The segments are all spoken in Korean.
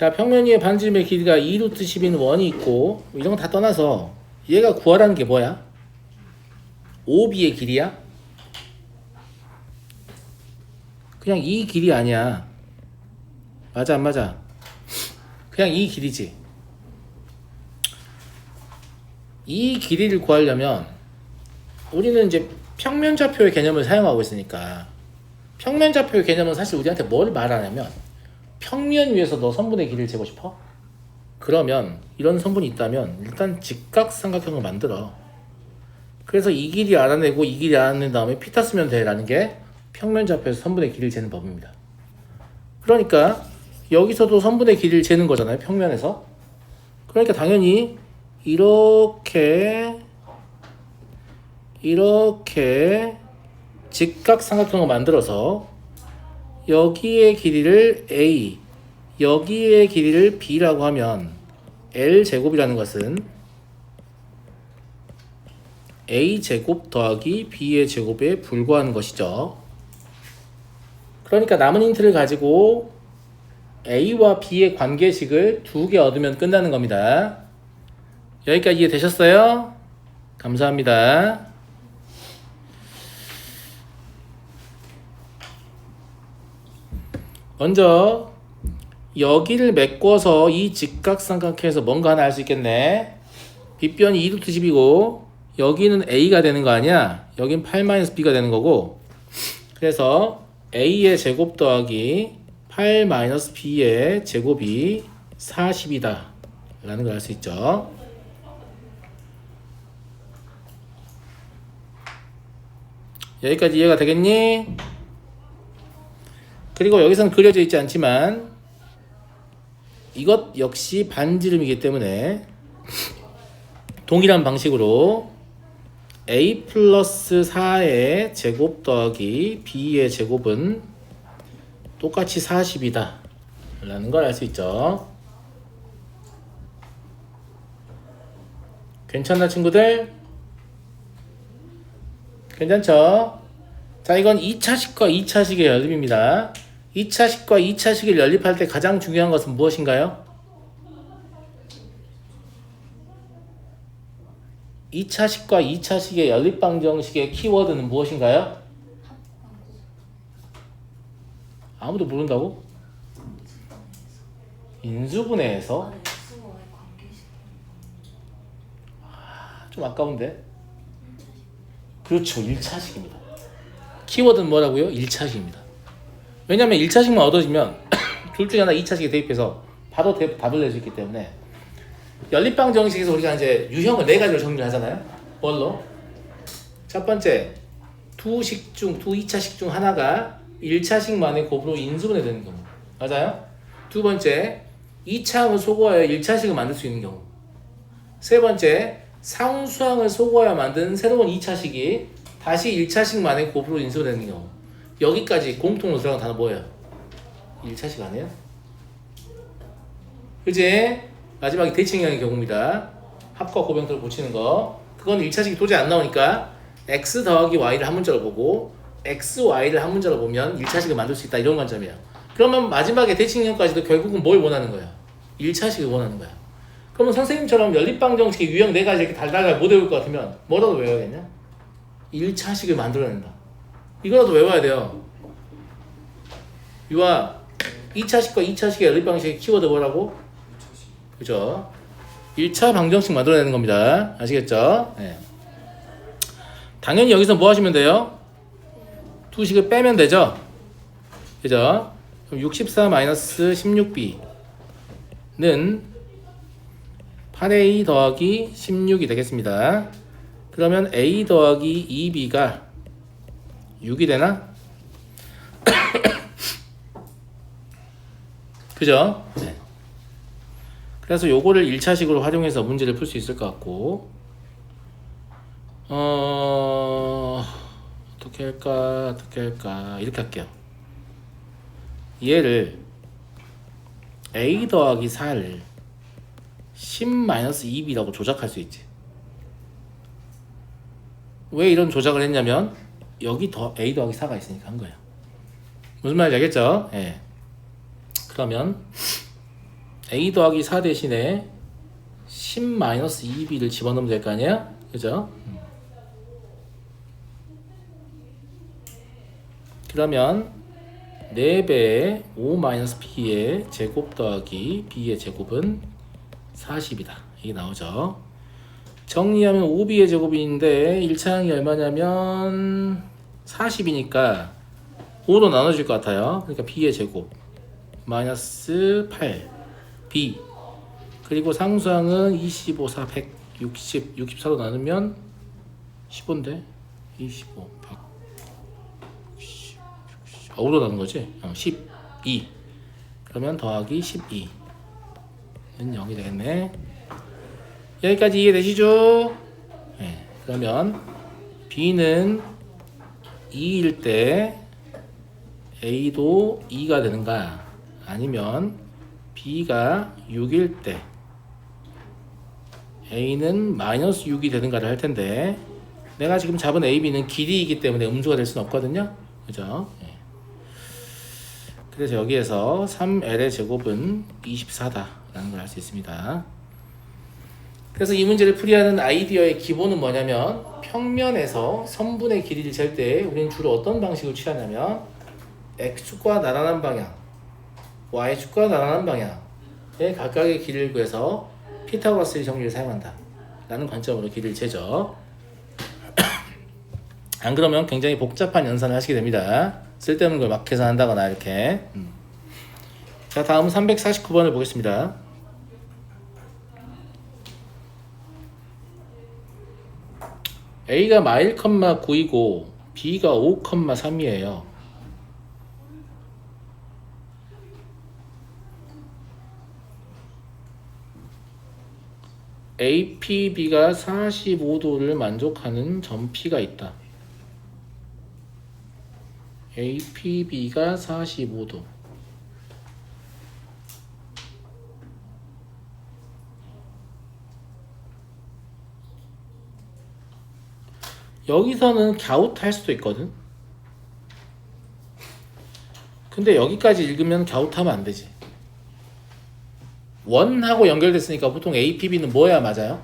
자, 평면 위의 반지름의 길이가 2루트 10인 원이 있고 이런 거 다 떠나서 얘가 구하라는 게 뭐야? OB의 길이야? 그냥 이 길이 아니야. 맞아 안 맞아? 그냥 이 길이지. 이 길이를 구하려면 우리는 이제 평면좌표의 개념을 사용하고 있으니까 평면좌표의 개념은 사실 우리한테 뭘 말하냐면 평면 위에서 너 선분의 길이를 재고 싶어? 그러면 이런 선분이 있다면 일단 직각삼각형을 만들어. 그래서 이 길이 알아내고 이 길이 알아낸 다음에 피타 쓰면 돼 라는 게 평면좌표에서 선분의 길이를 재는 법입니다. 그러니까 여기서도 선분의 길이를 재는 거잖아요, 평면에서. 그러니까 당연히 이렇게 직각삼각형을 만들어서 여기의 길이를 A, 여기의 길이를 B라고 하면 L제곱이라는 것은 A제곱 더하기 B의 제곱에 불과하는 것이죠. 그러니까 남은 힌트를 가지고 A와 B의 관계식을 2개 얻으면 끝나는 겁니다. 여기까지 이해되셨어요? 감사합니다. 먼저 여기를 메꿔서 이 직각삼각형에서 뭔가 하나 알 수 있겠네. 빗변이 2루트 10이고 여기는 A가 되는 거 아니야? 여긴 8-B가 되는 거고, 그래서 A의 제곱 더하기 8-B의 제곱이 40이다 라는 걸 알 수 있죠. 여기까지 이해가 되겠니? 그리고 여기서는 그려져 있지 않지만 이것 역시 반지름이기 때문에 동일한 방식으로 A 플러스 4의 제곱 더하기 B의 제곱은 똑같이 40이다 라는 걸 알 수 있죠. 괜찮나 친구들? 괜찮죠? 자, 이건 2차식과 2차식의 연립입니다. 2차식과 2차식을 연립할 때 가장 중요한 것은 무엇인가요? 2차식과 2차식의 연립방정식의 키워드는 무엇인가요? 아무도 모른다고? 인수분해에서? 좀 아까운데? 그렇죠, 1차식입니다. 키워드는 뭐라고요? 1차식입니다. 왜냐면 1차식만 얻어지면 둘 중에 하나 2차식에 대입해서 바로 답을 낼 수 있기 때문에 연립방 정식에서 우리가 이제 유형을 4가지로 정리를 하잖아요. 뭘로? 첫 번째, 두 2차식 중 하나가 1차식만의 곱으로 인수분해 되는 경우. 맞아요? 두 번째, 2차항을 소거하여 1차식을 만들 수 있는 경우. 세 번째, 상수항을 소거하여 만든 새로운 2차식이 다시 1차식만의 곱으로 인수되는 경우. 여기까지 공통으로 들어간 단어 뭐예요? 1차식 아니에요? 그지? 마지막에 대칭형의 경우입니다. 합과 고병들을 붙이는 거. 그건 1차식이 도저히 안 나오니까 x 더하기 y를 한 문자로 보고 x, y를 한 문자로 보면 1차식을 만들 수 있다 이런 관점이에요. 그러면 마지막에 대칭형까지도 결국은 뭘 원하는 거야? 1차식을 원하는 거야. 그러면 선생님처럼 연립방정식의 유형 4가지 이렇게 달달달 못 외울 것 같으면 뭐라도 외워야겠냐? 1차식을 만들어낸다. 이거라도 외워야 돼요. 유아, 2차식과 2차식의 연립방식의 키워드 뭐라고? 그죠? 1차 방정식 만들어내는 겁니다. 아시겠죠? 네. 당연히 여기서 뭐 하시면 돼요? 두 식을 빼면 되죠? 그죠? 그럼 64-16b는 8a 더하기 16이 되겠습니다. 그러면 a 더하기 2b가 6이 되나? 그죠? 네. 그래서 요거를 1차식으로 활용해서 문제를 풀 수 있을 것 같고, 어떻게 할까 이렇게 할게요. 얘를 a 더하기 4를 10-2b라고 조작할 수 있지. 왜 이런 조작을 했냐면 여기 더 a 더하기 4가 있으니까 한 거예요. 무슨 말인지 알겠죠? 예. 그러면 a 더하기 4 대신에 10-2b를 집어넣으면 될 거 아니야? 그죠? 그러면 4배의 5-b의 제곱 더하기 b의 제곱은 40이다. 이게 나오죠. 정리하면 5b의 제곱인데 1차항이 얼마냐면 40이니까 5로 나눠질 것 같아요. 그러니까 b의 제곱 마이너스 8 b 그리고 상수항은 25, 4, 160, 64로 나누면 15인데 25, 100 60, 5로 나눈 거지? 12 그러면 더하기 12는 0이 되겠네. 여기까지 이해되시죠? 네, 그러면 b는 2일 때 a도 2가 되는가 아니면 b가 6일 때 a는 마이너스 6이 되는가를 할 텐데 내가 지금 잡은 a, b는 길이이기 때문에 음수가 될 수는 없거든요. 그죠? 네. 그래서 여기에서 3l의 제곱은 24다 라는 걸 알 수 있습니다. 그래서 이 문제를 풀이하는 아이디어의 기본은 뭐냐면 평면에서 선분의 길이를 잴 때 우리는 주로 어떤 방식을 취하냐면 x축과 나란한 방향, y축과 나란한 방향의 각각의 길이를 구해서 피타고라스의 정리를 사용한다 라는 관점으로 길이를 재죠. 안 그러면 굉장히 복잡한 연산을 하시게 됩니다. 쓸데없는 걸 막 계산한다거나 이렇게. 자, 다음은 349번을 보겠습니다. A가 마일, 9이고 B가 5, 3이에요. APB가 45도를 만족하는 점 P가 있다. APB가 45도. 여기서는 갸웃할 수도 있거든. 근데 여기까지 읽으면 갸웃하면 안 되지. 원하고 연결됐으니까 보통 APB는 뭐야 맞아요?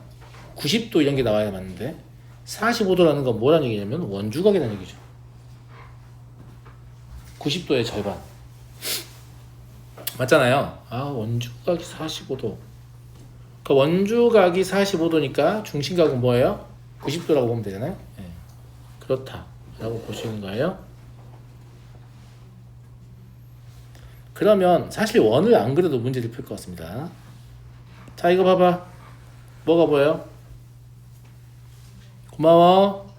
90도 이런 게 나와야 맞는데 45도라는 건 뭐라는 얘기냐면 원주각이라는 얘기죠. 90도의 절반. 맞잖아요. 아, 원주각이 45도. 그러니까 원주각이 45도니까 중심각은 뭐예요? 90도라고 보면 되잖아요. 네. 그렇다라고 보시는 거예요. 그러면 사실 원을 안 그려도 문제를 풀 것 같습니다. 자, 이거 봐봐. 뭐가 보여? 고마워.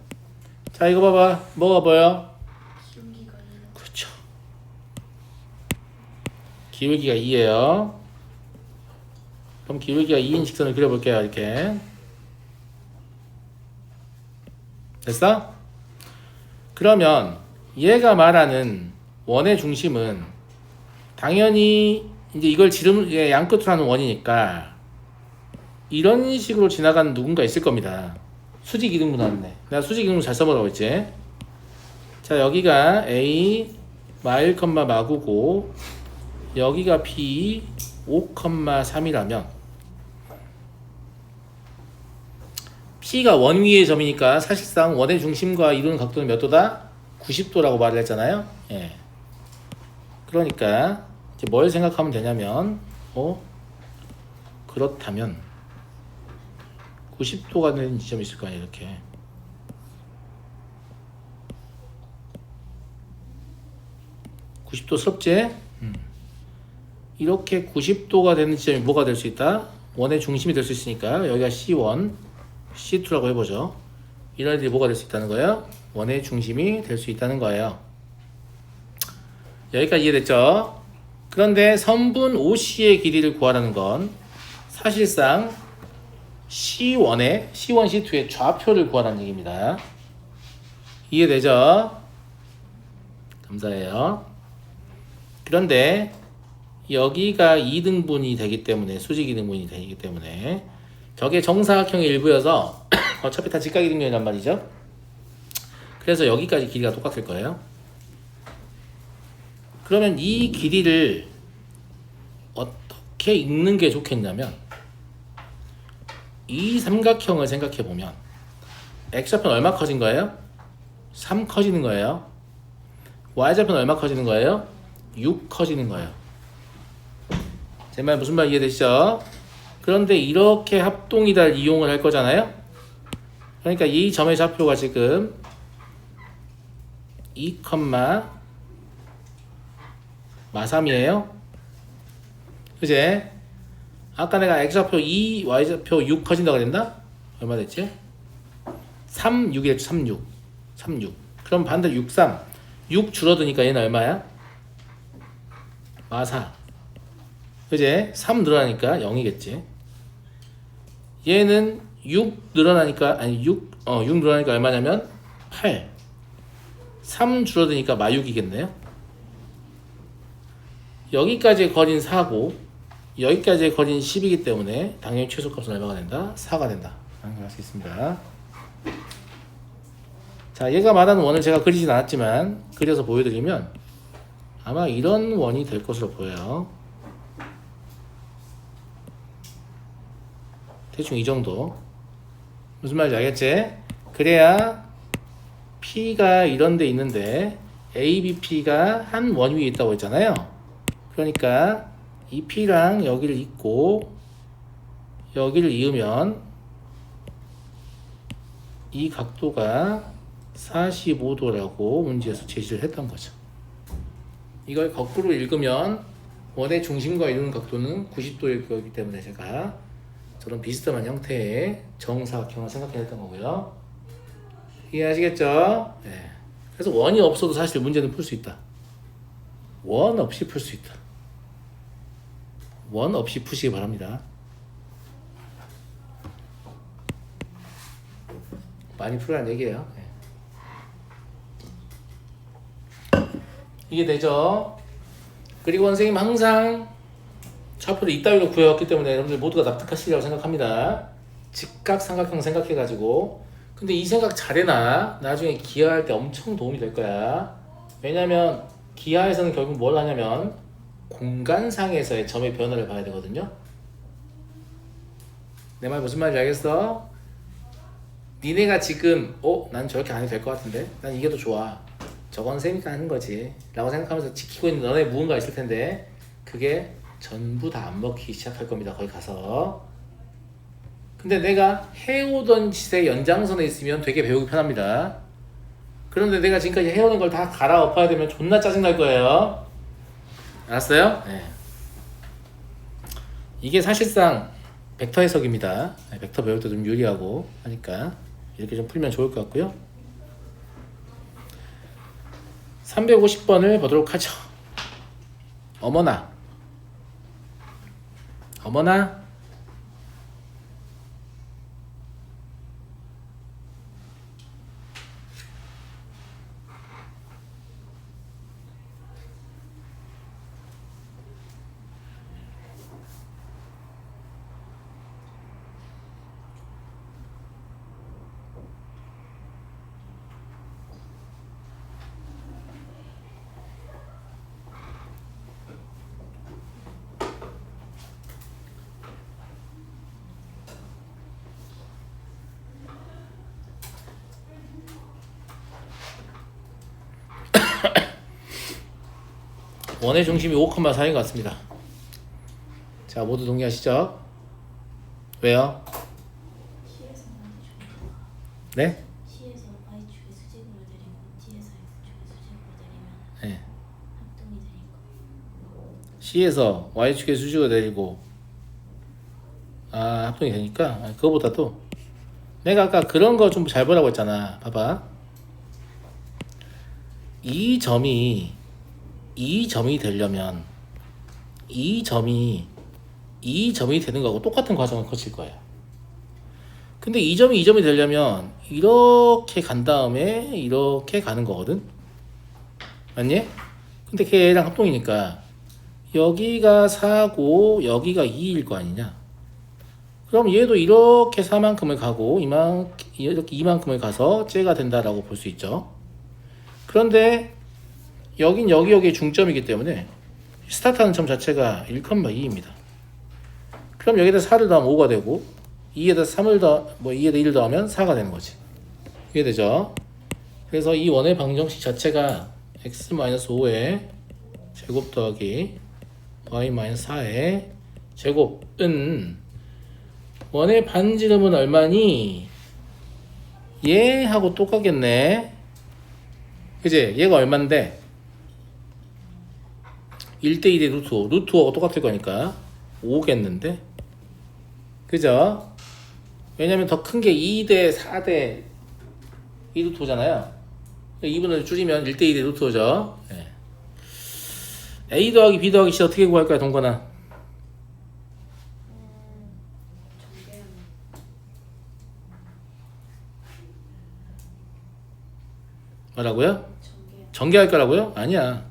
자, 이거 봐봐. 뭐가 보여? 그렇죠. 기울기가 2예요. 그럼 기울기가 2인 직선을 그려볼게요. 이렇게. 됐어? 그러면 얘가 말하는 원의 중심은 당연히 이제 이걸 양끝으로 하는 원이니까 이런 식으로 지나가는 누군가 있을 겁니다. 수직 이등분 나왔네. 내가 수직 이등분 잘 써보라고 했지. 자, 여기가 A 마일, 마구고 여기가 B 5, 3이라면 P가 원 위의 점이니까 사실상 원의 중심과 이루는 각도는 몇 도다? 90도라고 말을 했잖아요. 예. 그러니까 이제 뭘 생각하면 되냐면 그렇다면 90도가 되는 지점이 있을 거 아니에요. 이렇게. (90도) 이렇게 90도가 되는 지점이 뭐가 될 수 있다? 원의 중심이 될 수 있으니까 여기가 C1, C2라고 해보죠. 이런 애들이 뭐가 될 수 있다는 거예요? 원의 중심이 될 수 있다는 거예요. 여기까지 이해됐죠? 그런데 선분 OC의 길이를 구하라는 건 사실상 C1, C2의 좌표를 구하라는 얘기입니다. 이해되죠? 감사해요. 그런데 여기가 2등분이 되기 때문에 수직 2등분이 되기 때문에 저게 정사각형의 일부여서 어차피 다 직각 이등변이란 말이죠. 그래서 여기까지 길이가 똑같을 거예요. 그러면 이 길이를 어떻게 읽는 게 좋겠냐면 이 삼각형을 생각해 보면 x좌표는 얼마 커진 거예요? 3 커지는 거예요. y좌표는 얼마 커지는 거예요? 6 커지는 거예요. 제 말 무슨 말 이해되시죠? 그런데 이렇게 합동이달 이용을 할 거잖아요. 그러니까 이 점의 좌표가 지금 2, 마3이에요. 그제? 아까 내가 x좌표 2, y좌표 6 커진다고 그랬나? 얼마 됐지? 3, 6이랬죠. 3, 6. 3, 6. 그럼 반대로 6, 3. 6 줄어드니까 얘는 얼마야? 마4. 그제? 3 늘어나니까 0이겠지. 얘는 6 늘어나니까, 아니 6 늘어나니까 얼마냐면 8. 3 줄어드니까 마6이겠네요. 여기까지의 거리는 4고 여기까지의 거리는 10이기 때문에 당연히 최소값은 얼마가 된다? 4가 된다. 이렇게 할 수 있습니다. 자, 얘가 말하는 원을 제가 그리진 않았지만 그려서 보여드리면 아마 이런 원이 될 것으로 보여요. 대충 이 정도. 무슨 말인지 알겠지? 그래야 P가 이런 데 있는데 ABP가 한 원 위에 있다고 했잖아요. 그러니까 이 P랑 여기를 잇고 여기를 이으면 이 각도가 45도라고 문제에서 제시를 했던 거죠. 이걸 거꾸로 읽으면 원의 중심과 이루는 각도는 90도일 거기 때문에 제가 저런 비스듬한 형태의 정사각형을 생각해냈던 거고요. 이해하시겠죠? 네. 그래서 원이 없어도 사실 문제는 풀 수 있다. 원 없이 풀 수 있다. 원 없이 푸시기 바랍니다. 많이 풀으라는 얘기예요. 네. 이게 되죠? 그리고 선생님 항상 좌표를 이따위로 구해왔기 때문에 여러분들 모두가 납득하시리라고 생각합니다. 직각삼각형 생각해가지고. 근데 이 생각 잘해놔. 나중에 기하할 때 엄청 도움이 될 거야. 왜냐면 기하에서는 결국 뭘 하냐면 공간상에서의 점의 변화를 봐야 되거든요. 내 말 무슨 말인지 알겠어? 니네가 지금 난 저렇게 안 해도 될 것 같은데 난 이게 더 좋아. 저건 쌤이니까 하는 거지 라고 생각하면서 지키고 있는 너네 무언가 있을 텐데 그게 전부 다 안 먹히기 시작할 겁니다. 거기 가서. 근데 내가 해오던 짓의 연장선에 있으면 되게 배우기 편합니다. 그런데 내가 지금까지 해오는 걸 다 갈아엎어야 되면 존나 짜증날 거예요. 알았어요? 네. 이게 사실상 벡터 해석입니다. 벡터 배울 때 좀 유리하고 하니까 이렇게 좀 풀면 좋을 것 같고요. 350번을 보도록 하죠. 어머나 원의 중심이 5,4인 것 같습니다. 자, 모두 동의하시죠? 왜요? 네? C에서 Y축의 수직으로 내리고 D에서 X축의 수직으로 내리면 네. 합동이 되니까. C에서 Y축의 수직으로 내리고 합동이 되니까 그거보다도 내가 아까 그런 거 좀 잘 보라고 했잖아. 봐봐. 이 점이 되려면 이 점이 되는 거하고 똑같은 과정을 거칠 거예요. 근데 이 점이 되려면 이렇게 간 다음에 이렇게 가는 거거든. 맞니? 근데 걔랑 합동이니까 여기가 4고 여기가 2일 거 아니냐. 그럼 얘도 이렇게 4만큼을 가고 이렇게 2만큼을 가서 째가 된다라고 볼 수 있죠. 그런데 여긴 여기에 중점이기 때문에 스타트하는 점 자체가 1,2입니다. 그럼 여기다 4를 더하면 5가 되고 2에다 3을 뭐 2에다 1을 더하면 4가 되는 거지. 이해되죠? 그래서 이 원의 방정식 자체가 x-5의 제곱 더하기 y-4의 제곱은 원의 반지름은 얼마니? 얘하고 똑같겠네. 그지? 얘가 얼만데? 1대2대 루트 5. 루트 5하고 똑같을 거니까 5겠는데? 그죠? 왜냐면 더 큰 게 2대 4대 2 루트 5잖아요. 2분을 줄이면 1대2대 루트 5죠. 네. A 더하기 B 더하기 C 어떻게 구할까요, 동건아? 전개하면 뭐라고요? 전개 전개할 거라고요? 아니야.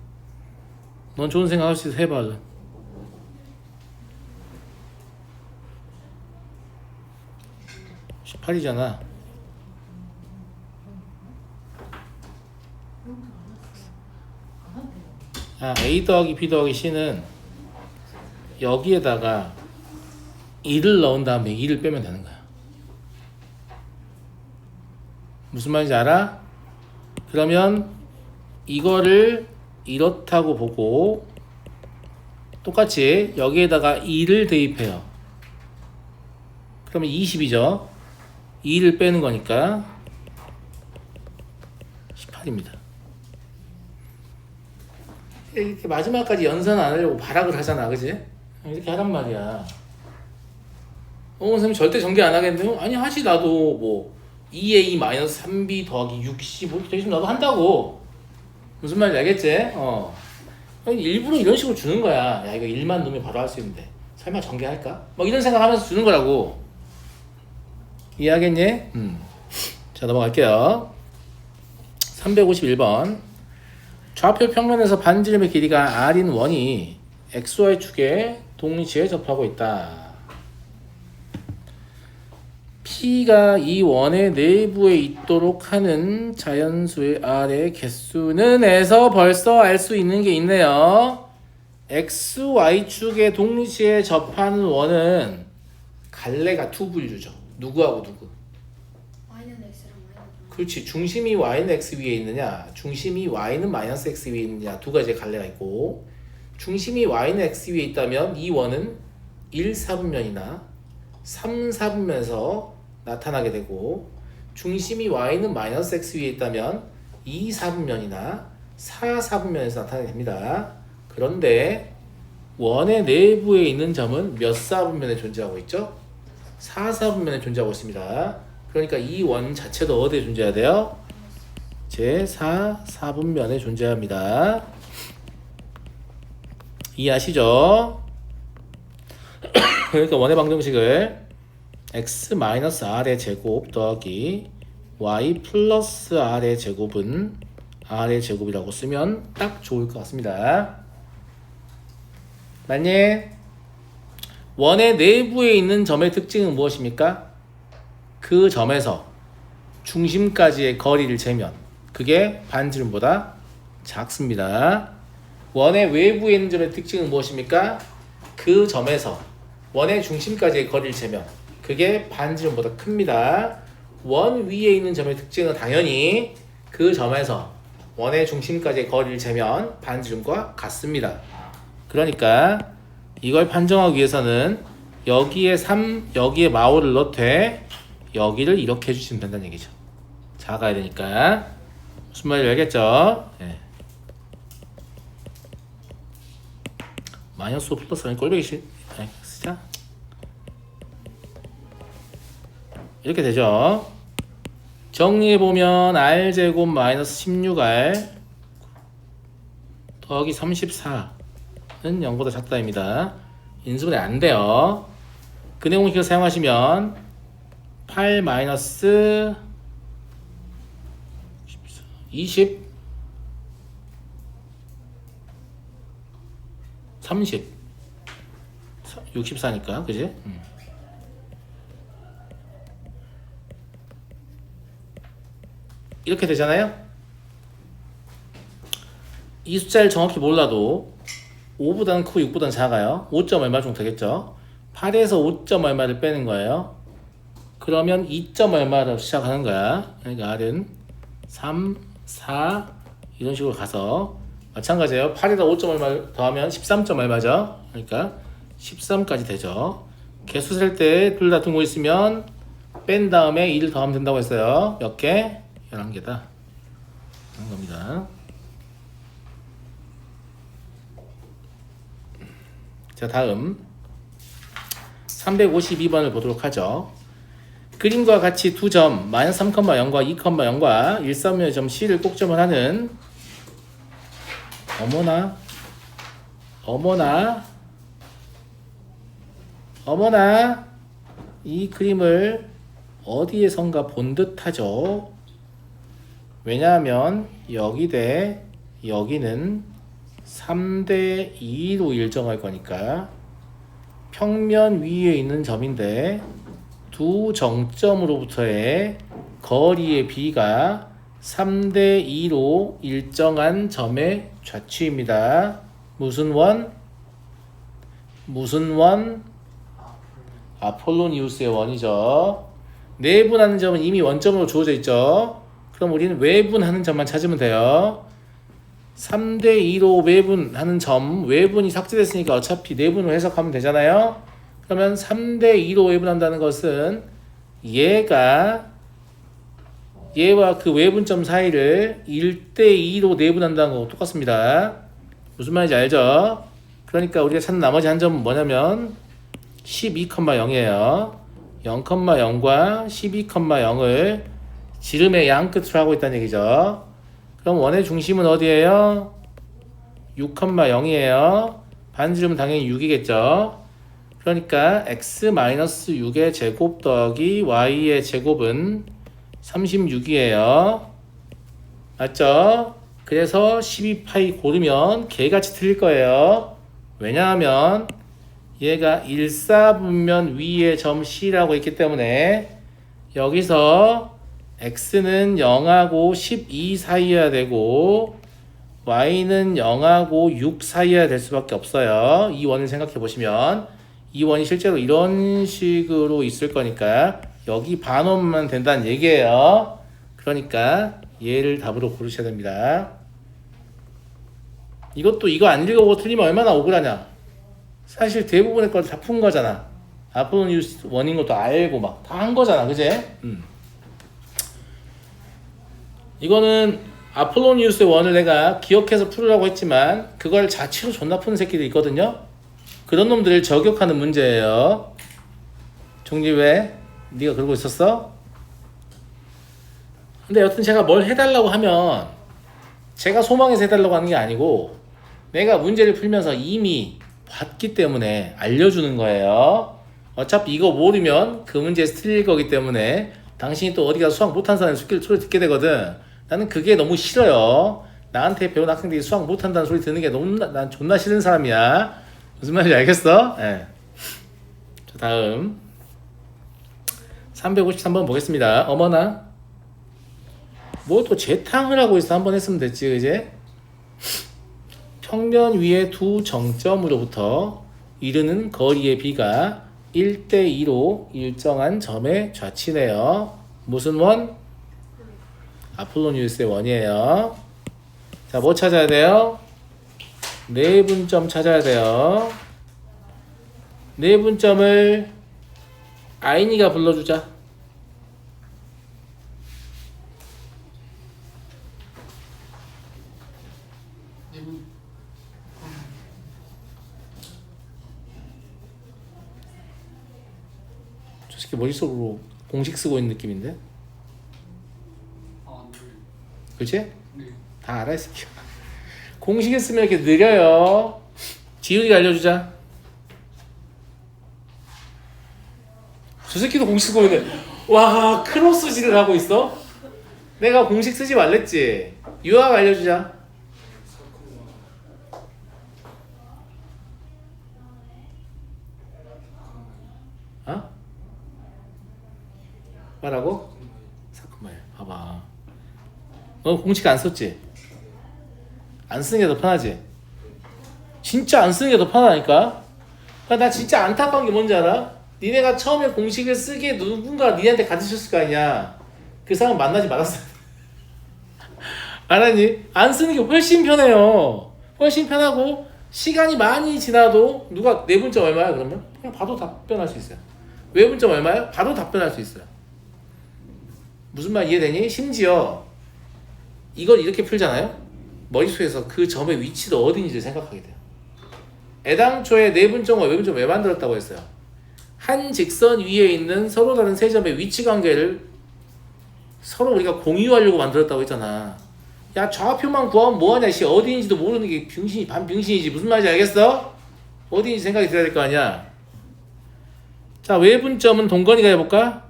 넌 좋은 생각 할 수 있어. 해봐. 18이잖아. A 더하기 B 더하기 C는 여기에다가 2를 넣은 다음에 2를 빼면 되는 거야. 무슨 말인지 알아? 그러면 이거를 이렇다고 보고 똑같이 여기에다가 2를 대입해요. 그러면 20이죠. 2를 빼는 거니까 18입니다. 이렇게 마지막까지 연산 안 하려고 발악을 하잖아, 그지? 이렇게 하란 말이야. 선생님 절대 전개 안 하겠네요? 아니 하지. 나도 뭐 2a-3b 더하기 60 이렇게 있으면 나도 한다고. 무슨 말인지 알겠지? 일부러 이런 식으로 주는 거야. 야, 이거 1만 넣으면 바로 할 수 있는데 설마 전개할까? 막 이런 생각하면서 주는 거라고. 이해하겠니? 자, 넘어갈게요. 351번. 좌표 평면에서 반지름의 길이가 r인 원이 xy축에 동시에 접하고 있다. P가 이 원의 내부에 있도록 하는 자연수의 r의 개수는 에서 벌써 알 수 있는 게 있네요. xy축에 동시에 접하는 원은 갈래가 두 분류죠. 누구하고 누구? y는 x랑 y는 그렇지. 중심이 y는 x 위에 있느냐, 중심이 y는 마이너스 x 위에 있느냐, 두 가지의 갈래가 있고, 중심이 y는 x 위에 있다면 이 원은 1, 4분면이나 3, 4분면에서 나타나게 되고, 중심이 y는 마이너스 x 위에 있다면 2, 4분면이나 4, 4분면에서 나타나게 됩니다. 그런데 원의 내부에 있는 점은 몇 4분면에 존재하고 있죠? 4, 4분면에 존재하고 있습니다. 그러니까 이 원 자체도 어디에 존재해야 돼요? 제4, 4분면에 존재합니다. 이해하시죠? 그러니까 원의 방정식을 x-r의 제곱 더하기 y 플러스 r의 제곱은 r의 제곱이라고 쓰면 딱 좋을 것 같습니다. 맞니? 원의 내부에 있는 점의 특징은 무엇입니까? 그 점에서 중심까지의 거리를 재면 그게 반지름보다 작습니다. 원의 외부에 있는 점의 특징은 무엇입니까? 그 점에서 원의 중심까지의 거리를 재면 그게 반지름보다 큽니다. 원 위에 있는 점의 특징은 당연히 그 점에서 원의 중심까지의 거리를 재면 반지름과 같습니다. 그러니까 이걸 판정하기 위해서는 여기에 3, 여기에 마오를 넣되 여기를 이렇게 해주시면 된다는 얘기죠. 작아야 되니까. 무슨 말인지 알겠죠? 네. 마이너스 5 플러스 아니 꼴배기 쓰자. 이렇게 되죠. 정리해보면 r제곱 마이너스 16r 더하기 34는 0보다 작다입니다. 인수분해 안 돼요. 근해 공식을 사용하시면 8 마이너스 20 30 64니까 그지? 이렇게 되잖아요. 이 숫자를 정확히 몰라도 5보다는 크고 6보다는 작아요. 5점 얼마 정도 되겠죠? 8에서 5점 얼마를 빼는 거예요. 그러면 2점 얼마로 시작하는 거야. 그러니까 R은 3, 4 이런 식으로 가서 마찬가지예요. 8에다 5점 얼마 더하면 13점 얼마죠. 그러니까 13까지 되죠. 개수 셀 때 둘 다 둥고 있으면 뺀 다음에 2를 더하면 된다고 했어요. 몇 개? 11개다. 그런 겁니다. 자, 다음 352번을 보도록 하죠. 그림과 같이 두 점 마이너스 3,0과 2,0과 1,3의 점 C를 꼭점을 하는 어머나 이 그림을 어디에선가 본 듯하죠. 왜냐하면 여기 대 여기는 3대 2로 일정할 거니까 평면 위에 있는 점인데 두 정점으로부터의 거리의 비가 3대 2로 일정한 점의 좌취입니다. 무슨 원? 아폴로니우스의 원이죠. 내분하는 점은 이미 원점으로 주어져 있죠. 그럼 우리는 외분하는 점만 찾으면 돼요. 3대 2로 외분하는 점, 외분이 삭제됐으니까 어차피 내분으로 해석하면 되잖아요. 그러면 3대 2로 외분한다는 것은 얘와 그 외분점 사이를 1대 2로 내분한다는 거하고 똑같습니다. 무슨 말인지 알죠? 그러니까 우리가 찾는 나머지 한 점은 뭐냐면 12,0이에요. 0,0과 12,0을 지름의 양 끝으로 하고 있다는 얘기죠. 그럼 원의 중심은 어디예요? 6,0이에요. 반지름은 당연히 6이겠죠. 그러니까 x-6의 제곱 더하기 y의 제곱은 36이에요. 맞죠? 그래서 12파이 고르면 개같이 틀릴 거예요. 왜냐하면 얘가 일사분면 위의 점 C라고 했기 때문에 여기서 x는 0하고 12 사이여야 되고 y는 0하고 6 사이여야 될 수밖에 없어요. 이 원을 생각해 보시면 이 원이 실제로 이런 식으로 있을 거니까 여기 반원만 된다는 얘기예요. 그러니까 얘를 답으로 고르셔야 됩니다. 이것도 이거 안 읽어보고 틀리면 얼마나 억울하냐. 사실 대부분의 걸 다 푼 거잖아. 아폴로니우스 원인 것도 알고 막 다 한 거잖아. 그제? 이거는 아폴로니우스의 원을 내가 기억해서 풀으라고 했지만 그걸 자체로 존나 푸는 새끼들이 있거든요. 그런 놈들을 저격하는 문제예요. 종지 왜? 네가 그러고 있었어? 근데 여튼 제가 뭘 해달라고 하면 제가 소망해서 해달라고 하는 게 아니고 내가 문제를 풀면서 이미 봤기 때문에 알려주는 거예요. 어차피 이거 모르면 그 문제에서 틀릴 거기 때문에 당신이 또 어디 가서 수학 못한 사람의 소리 듣게 되거든. 나는 그게 너무 싫어요. 나한테 배운 학생들이 수학 못한다는 소리 듣는 게 너무 난 존나 싫은 사람이야. 무슨 말인지 알겠어? 네. 자, 다음 353번 보겠습니다. 어머나 뭐 또 재탕을 하고 있어. 한번 했으면 됐지. 그제? 평면 위의 두 정점으로부터 이르는 거리의 비가 1대2로 일정한 점의 좌치네요. 무슨 원? 아폴로니우스의 원이에요. 자, 뭐 찾아야 돼요? 내분점 찾아야 돼요. 내분점을 아인이가 불러주자. 저 새끼 머릿속으로 공식 쓰고 있는 느낌인데? 그치? 네. 다 알아 이 새끼야. 공식에 쓰면 이렇게 느려요. 지훈이가 알려주자. 저 새끼도 공식 쓰고 있네. 와, 크로스질을 하고 있어? 내가 공식 쓰지 말랬지. 유아가 알려주자. 어? 뭐라고? 사쿠마일. 봐봐. 너 공식 안 썼지? 안 쓰는 게 더 편하지? 진짜 안 쓰는 게 더 편하다니까? 나 진짜 안타까운 게 뭔지 알아? 니네가 처음에 공식을 쓰기에 누군가 니네한테 가르쳤을 거 아니야. 그 사람 만나지 말았어. 알았니? 안 쓰는 게 훨씬 편해요. 훨씬 편하고 시간이 많이 지나도 누가 내분점 얼마야 그러면? 그냥 봐도 답변할 수 있어요. 외분점 얼마야? 봐도 답변할 수 있어요. 무슨 말 이해되니? 심지어 이걸 이렇게 풀잖아요. 머릿속에서 그 점의 위치도 어딘지 생각하게 돼요. 애당초에 내분점과 외분점 왜 만들었다고 했어요? 한 직선 위에 있는 서로 다른 세 점의 위치 관계를 서로 우리가 공유하려고 만들었다고 했잖아. 야, 좌표만 구하면 뭐하냐, 씨. 어디인지도 모르는 게 병신이 반병신이지. 무슨 말인지 알겠어? 어디인지 생각이 들어야 될 거 아니야. 자, 외분점은 동건이가 해볼까?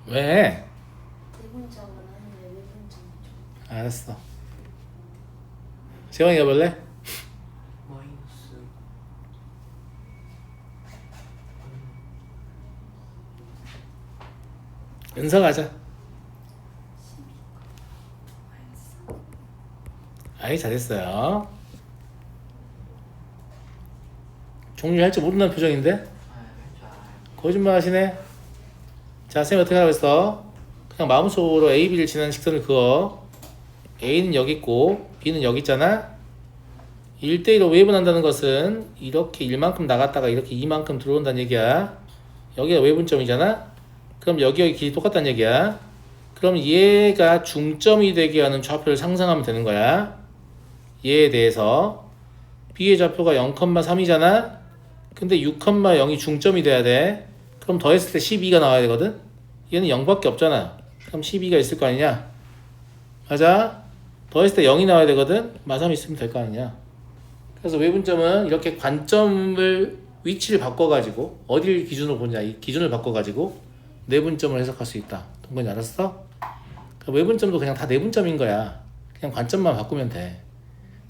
왜? 내분점은 아닌데 외분점은 좀. 알았어. 재원이 해볼래? 마이너스 은서 가자. 아이, 잘했어요. 종류할 줄 모른다는 표정인데? 할줄 알아요. 거짓말 하시네. 자, 쌤이 어떻게 하라고 했어? 그냥 마음속으로 A, B를 지나는 직선을 그어. A는 여기 있고 B는 여기 있잖아. 1대1로 외분한다는 것은 이렇게 1만큼 나갔다가 이렇게 2만큼 들어온다는 얘기야. 여기가 외분점이잖아. 그럼 여기 길이 똑같다는 얘기야. 그럼 얘가 중점이 되게 하는 좌표를 상상하면 되는 거야. 얘에 대해서 B의 좌표가 0,3이잖아. 근데 6,0이 중점이 돼야 돼. 그럼 더했을 때 12가 나와야 되거든. 얘는 0밖에 없잖아. 그럼 12가 있을 거 아니냐. 맞아. 더했을 때 0이 나와야 되거든. 마삼 있으면 될 거 아니냐. 그래서 외분점은 이렇게 관점을 위치를 바꿔가지고 어디를 기준으로 보냐, 이 기준을 바꿔가지고 내분점을 해석할 수 있다. 동건이 알았어? 그러니까 외분점도 그냥 다 내분점인 거야. 그냥 관점만 바꾸면 돼.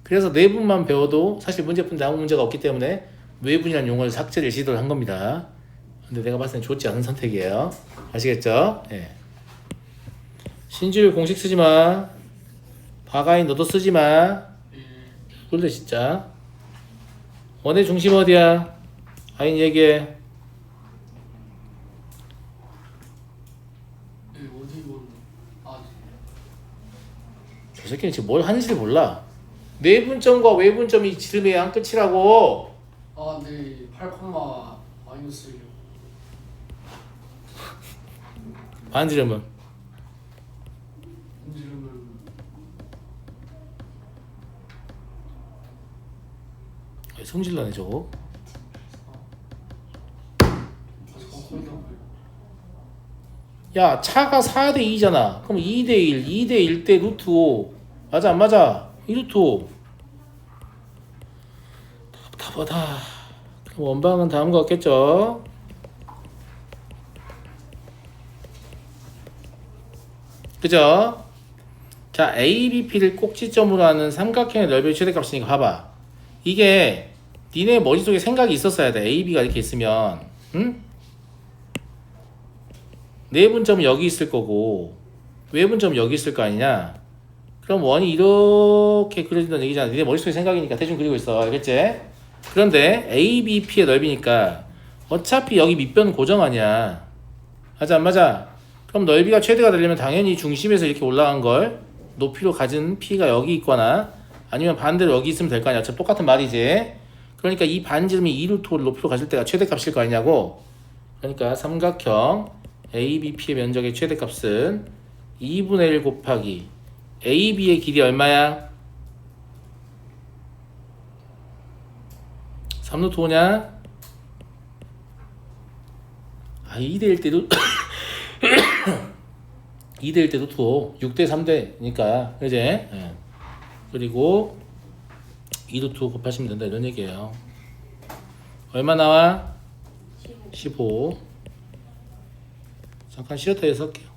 그래서 내분만 배워도 사실 문제 푸는데 아무 문제가 없기 때문에 외분이라는 용어를 삭제를 시도를 한 겁니다. 근데 내가 봤을 땐 좋지 않은 선택이에요. 아시겠죠? 예. 신주율 공식 쓰지 마. 바가인 너도 쓰지 마. 그런데 진짜 원의 중심 어디야? 아인 얘기해. 어디 보는? 저 새끼는 지금 뭘 하는지를 몰라. 내분점과 외분점이 지름의 한 끝이라고. 네. 8, 마이너스 1. 반지름은 인지름은 성질나네 저거. 거의 다 야, 차가 4대 2잖아. 그럼 2대 1, 2대 1대 루트 5. 맞아 안 맞아? 2 루트 5. 답답하다. 그럼 원방은 다음과 같겠죠? 그죠? 자, ABP를 꼭지점으로 하는 삼각형의 넓이의 최대값이니까 봐봐. 이게 니네 머릿속에 생각이 있었어야 돼. AB가 이렇게 있으면. 응? 내분점은 여기 있을 거고 외분점은 여기 있을 거 아니냐. 그럼 원이 이렇게 그려진다는 얘기잖아. 니네 머릿속에 생각이니까 대충 그리고 있어. 알겠지? 그런데 ABP의 넓이니까 어차피 여기 밑변은 고정 아니야. 맞아 안 맞아? 그럼 넓이가 최대가 되려면 당연히 중심에서 이렇게 올라간 걸 높이로 가진 P가 여기 있거나 아니면 반대로 여기 있으면 될 거 아니야. 어차피 똑같은 말이지. 그러니까 이 반지름이 2루트를 높이로 가질 때가 최대값일 거 아니냐고. 그러니까 삼각형 ABP의 면적의 최대값은 2분의 1 곱하기 AB의 길이 얼마야? 3루트 5냐? 2대1 때도 2대1 때도 2, 6대 3대니까 그지? 예. 그리고 2루트 5 곱하시면 된다 이런 얘기예요. 얼마 나와? 15. 잠깐 쉬었다 해서 할게요.